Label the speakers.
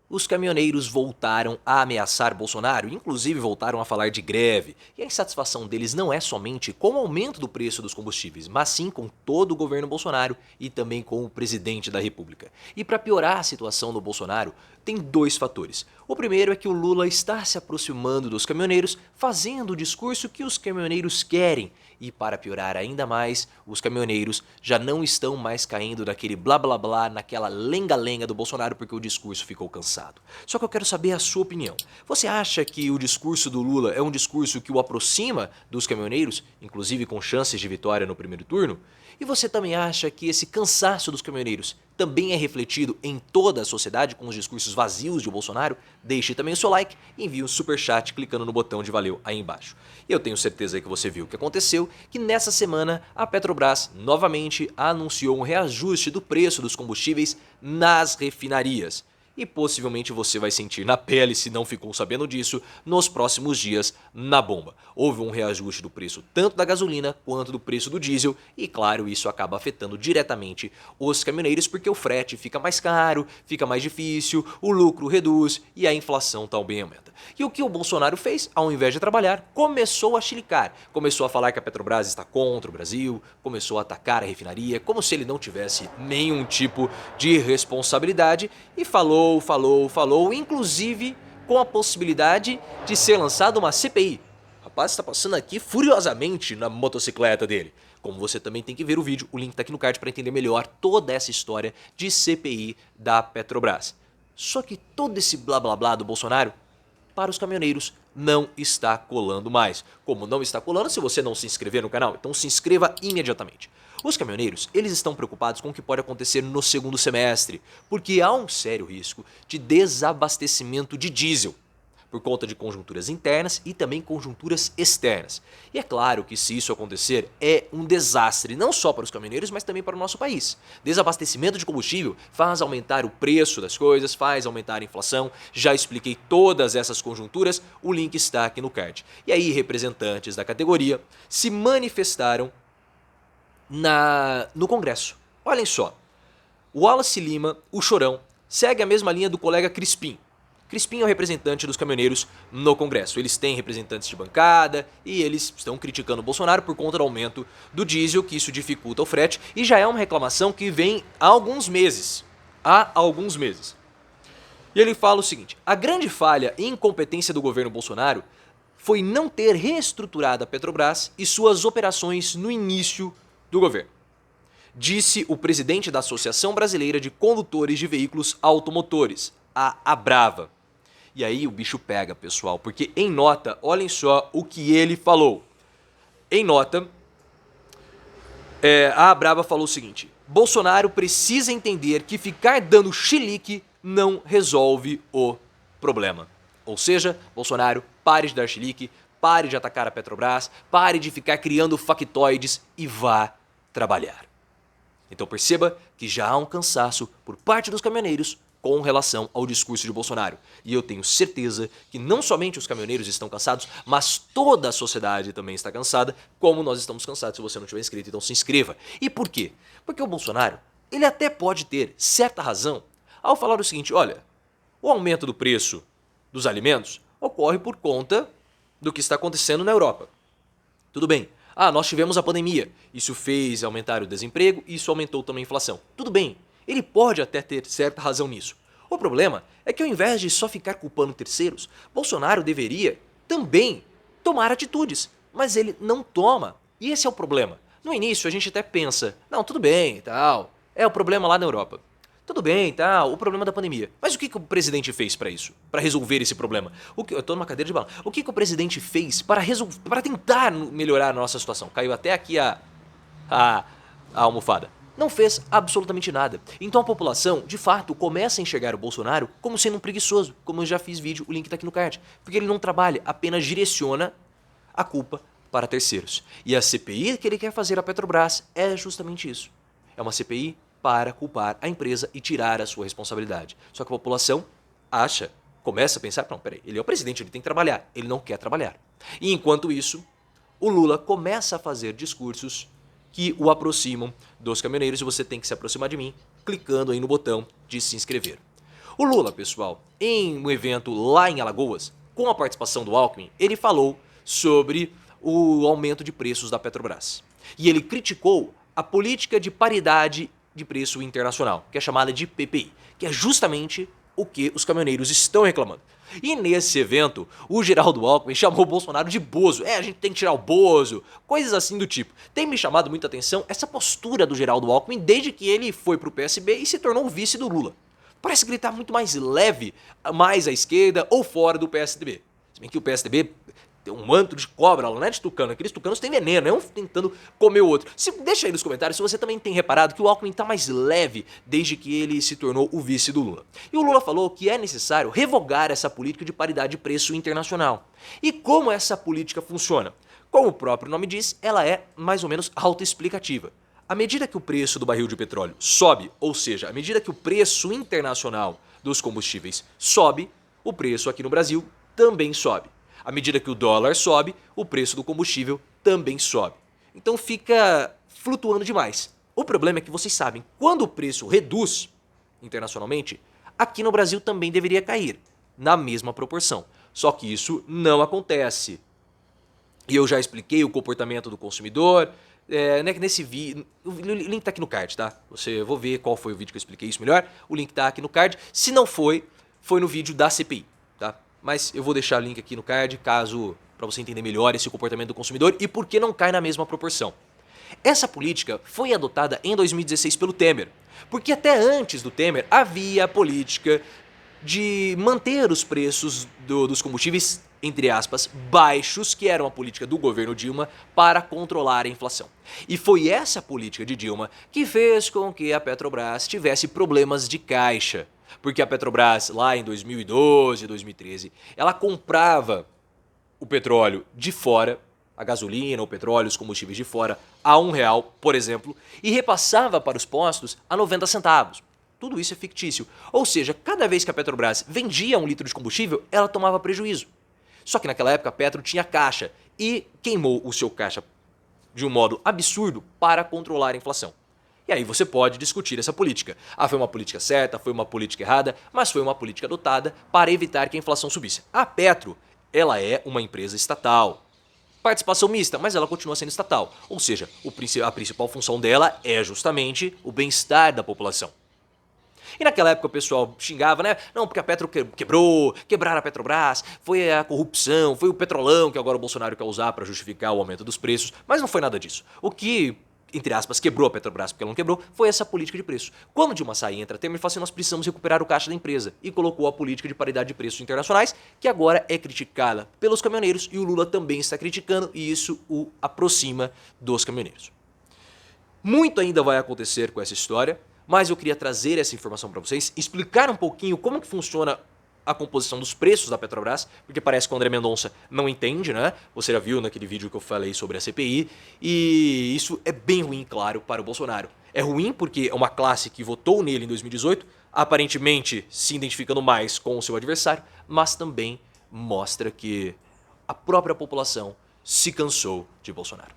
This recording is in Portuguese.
Speaker 1: Os caminhoneiros voltaram a ameaçar Bolsonaro, inclusive voltaram a falar de greve. E a insatisfação deles não é somente com o aumento do preço dos combustíveis, mas sim com todo o governo Bolsonaro e também com o presidente da República. E para piorar a situação do Bolsonaro, tem dois fatores. O primeiro é que o Lula está se aproximando dos caminhoneiros, fazendo o discurso que os caminhoneiros querem. E para piorar ainda mais, os caminhoneiros já não estão mais caindo naquele blá blá blá, naquela lenga-lenga do Bolsonaro porque o discurso ficou cansado. Só que eu quero saber a sua opinião. Você acha que o discurso do Lula é um discurso que o aproxima dos caminhoneiros, inclusive com chances de vitória no primeiro turno? E você também acha que esse cansaço dos caminhoneiros também é refletido em toda a sociedade com os discursos vazios de Bolsonaro? Deixe também o seu like e envie um superchat clicando no botão de valeu aí embaixo. Eu tenho certeza que você viu o que aconteceu, que nessa semana a Petrobras novamente anunciou um reajuste do preço dos combustíveis nas refinarias. E possivelmente você vai sentir na pele, se não ficou sabendo disso, nos próximos dias na bomba. Houve um reajuste do preço tanto da gasolina quanto do preço do diesel e claro, isso acaba afetando diretamente os caminhoneiros porque o frete fica mais caro, fica mais difícil, o lucro reduz e a inflação também aumenta. E o que o Bolsonaro fez? Ao invés de trabalhar, começou a chilicar, começou a falar que a Petrobras está contra o Brasil, começou a atacar a refinaria, como se ele não tivesse nenhum tipo de responsabilidade e falou, inclusive com a possibilidade de ser lançada uma CPI. O rapaz está passando aqui furiosamente na motocicleta dele. Como você também tem que ver o vídeo, o link está aqui no card para entender melhor toda essa história de CPI da Petrobras. Só que todo esse blá blá blá do Bolsonaro, para os caminhoneiros, não está colando mais. Como não está colando, se você não se inscrever no canal, então se inscreva imediatamente. Os caminhoneiros, eles estão preocupados com o que pode acontecer no segundo semestre, porque há um sério risco de desabastecimento de diesel, por conta de conjunturas internas e também conjunturas externas. E é claro que se isso acontecer, é um desastre, não só para os caminhoneiros, mas também para o nosso país. Desabastecimento de combustível faz aumentar o preço das coisas, faz aumentar a inflação, já expliquei todas essas conjunturas, o link está aqui no card. E aí representantes da categoria se manifestaram no Congresso. Olhem só, o Wallace Lima, o Chorão, segue a mesma linha do colega Crispim. Crispim é o representante dos caminhoneiros no Congresso. Eles têm representantes de bancada e eles estão criticando o Bolsonaro por conta do aumento do diesel, que isso dificulta o frete, e já é uma reclamação que vem há alguns meses. Há alguns meses. E ele fala o seguinte: a grande falha e incompetência do governo Bolsonaro foi não ter reestruturado a Petrobras e suas operações no início do governo, disse o presidente da Associação Brasileira de Condutores de Veículos Automotores, a Abrava. E aí o bicho pega, pessoal, porque em nota, olhem só o que ele falou. Em nota, a Abrava falou o seguinte: Bolsonaro precisa entender que ficar dando chilique não resolve o problema. Ou seja, Bolsonaro, pare de dar chilique, pare de atacar a Petrobras, pare de ficar criando factoides e vá trabalhar. Então perceba que já há um cansaço por parte dos caminhoneiros com relação ao discurso de Bolsonaro. E eu tenho certeza que não somente os caminhoneiros estão cansados, mas toda a sociedade também está cansada, como nós estamos cansados. Se você não tiver inscrito, então se inscreva. E por quê? Porque o Bolsonaro, ele até pode ter certa razão ao falar o seguinte: olha, o aumento do preço dos alimentos ocorre por conta do que está acontecendo na Europa. Tudo bem. Nós tivemos a pandemia. Isso fez aumentar o desemprego e isso aumentou também a inflação. Tudo bem. Ele pode até ter certa razão nisso. O problema é que ao invés de só ficar culpando terceiros, Bolsonaro deveria também tomar atitudes. Mas ele não toma. E esse é o problema. No início a gente até pensa, não, tudo bem e tal. É o problema lá na Europa. Tudo bem, tá, o problema da pandemia. Mas o que o presidente fez para isso? Para resolver esse problema? Eu tô numa cadeira de bala. O que o presidente fez para tentar melhorar a nossa situação? Caiu até aqui a almofada. Não fez absolutamente nada. Então a população, de fato, começa a enxergar o Bolsonaro como sendo um preguiçoso. Como eu já fiz vídeo, o link tá aqui no card. Porque ele não trabalha, apenas direciona a culpa para terceiros. E a CPI que ele quer fazer à Petrobras é justamente isso. É uma CPI para culpar a empresa e tirar a sua responsabilidade. Só que a população começa a pensar, não, peraí, ele é o presidente, ele tem que trabalhar. Ele não quer trabalhar. E enquanto isso, o Lula começa a fazer discursos que o aproximam dos caminhoneiros e você tem que se aproximar de mim clicando aí no botão de se inscrever. O Lula, pessoal, em um evento lá em Alagoas, com a participação do Alckmin, ele falou sobre o aumento de preços da Petrobras. E ele criticou a política de paridade de preço internacional, que é chamada de PPI, que é justamente o que os caminhoneiros estão reclamando. E nesse evento, o Geraldo Alckmin chamou o Bolsonaro de bozo. A gente tem que tirar o bozo, coisas assim do tipo. Tem me chamado muita atenção essa postura do Geraldo Alckmin desde que ele foi pro PSB e se tornou o vice do Lula. Parece que ele tá muito mais leve, mais à esquerda ou fora do PSDB. Se bem que o PSDB tem um manto de cobra lá, não é de tucano. Aqueles tucanos têm veneno, é um tentando comer o outro. Deixa aí nos comentários se você também tem reparado que o Alckmin tá mais leve desde que ele se tornou o vice do Lula. E o Lula falou que é necessário revogar essa política de paridade de preço internacional. E como essa política funciona? Como o próprio nome diz, ela é mais ou menos autoexplicativa. À medida que o preço do barril de petróleo sobe, ou seja, à medida que o preço internacional dos combustíveis sobe, o preço aqui no Brasil também sobe. À medida que o dólar sobe, o preço do combustível também sobe. Então fica flutuando demais. O problema é que vocês sabem, quando o preço reduz internacionalmente, aqui no Brasil também deveria cair, na mesma proporção. Só que isso não acontece. E eu já expliquei o comportamento do consumidor. Nesse vídeo, o link tá aqui no card, tá? Eu vou ver qual foi o vídeo que eu expliquei isso melhor. O link tá aqui no card. Se não foi no vídeo da CPI, tá? Mas eu vou deixar o link aqui no card, caso para você entender melhor esse comportamento do consumidor e por que não cai na mesma proporção. Essa política foi adotada em 2016 pelo Temer, porque até antes do Temer havia a política de manter os preços dos combustíveis, entre aspas, baixos, que era uma política do governo Dilma para controlar a inflação. E foi essa política de Dilma que fez com que a Petrobras tivesse problemas de caixa. Porque a Petrobras, lá em 2012, 2013, ela comprava o petróleo de fora, a gasolina, o petróleo, os combustíveis de fora, a R$1, por exemplo, e repassava para os postos a 90 centavos. Tudo isso é fictício. Ou seja, cada vez que a Petrobras vendia 1 litro de combustível, ela tomava prejuízo. Só que naquela época a Petro tinha caixa e queimou o seu caixa de um modo absurdo para controlar a inflação. E aí você pode discutir essa política. Foi uma política certa, foi uma política errada, mas foi uma política adotada para evitar que a inflação subisse. A Petro, ela é uma empresa estatal. Participação mista, mas ela continua sendo estatal. Ou seja, a principal função dela é justamente o bem-estar da população. E naquela época o pessoal xingava, né? Não, porque a Petro quebraram a Petrobras, foi a corrupção, foi o petrolão que agora o Bolsonaro quer usar para justificar o aumento dos preços, mas não foi nada disso. O que, entre aspas, quebrou a Petrobras, porque ela não quebrou, foi essa política de preço. Quando Dilma sai e entra Temer, fala assim, nós precisamos recuperar o caixa da empresa, e colocou a política de paridade de preços internacionais, que agora é criticada pelos caminhoneiros, e o Lula também está criticando, e isso o aproxima dos caminhoneiros. Muito ainda vai acontecer com essa história, mas eu queria trazer essa informação para vocês, explicar um pouquinho como que funciona a composição dos preços da Petrobras, porque parece que o André Mendonça não entende, né? Você já viu naquele vídeo que eu falei sobre a CPI, e isso é bem ruim, claro, para o Bolsonaro. É ruim porque é uma classe que votou nele em 2018, aparentemente se identificando mais com o seu adversário, mas também mostra que a própria população se cansou de Bolsonaro.